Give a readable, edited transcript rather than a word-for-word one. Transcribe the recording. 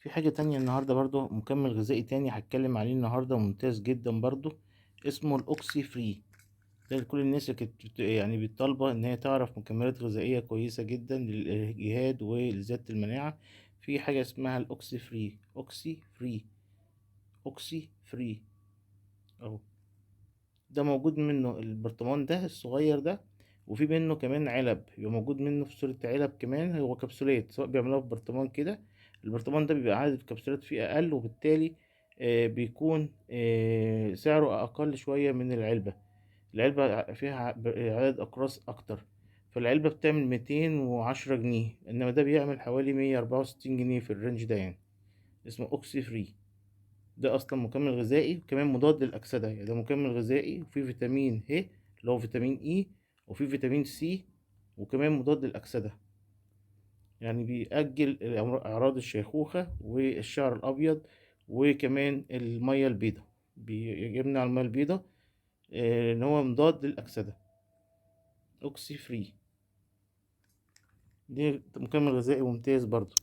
في حاجة تانية النهاردة برضو، مكمل غذائي تاني هتكلم عليه النهاردة ممتاز جدا برضو، اسمه الأوكسي فري. ده لكل الناس اللي كانت يعني بتطالبة إن هي تعرف مكملات غذائية كويسة جدا للإجهاد ولزيادة المناعة. في حاجة اسمها الأوكسي فري، أوكسي فري، أوكسي فري أهو. ده موجود منه البرطمان ده الصغير ده، وفي منه كمان علب، يبقى موجود منه في صورة علب كمان، هو كبسولات سواء بيعملوها في برطمان كده. البرطمان ده بيبقى عدد الكبسولات فيه أقل، وبالتالي بيكون سعره أقل شوية من العلبة. العلبة فيها عدد أقراص أكتر، فالعلبة بتعمل 210 جنيه، إنما ده بيعمل حوالي 164 جنيه في الرينج ده يعني. اسمه أوكسي فري. ده اصلا مكمل غذائي وكمان مضاد للاكسده، يعني ده مكمل غذائي وفيه فيتامين ه اللي هو فيتامين اي، وفيه فيتامين سي، وكمان مضاد للاكسده. يعني بيأجل اعراض الشيخوخه والشعر الابيض، وكمان الميه البيضاء، بيمنع الميه البيضاء. ان هو مضاد للاكسده. اوكسي فري. ده مكمل غذائي ممتاز برضو.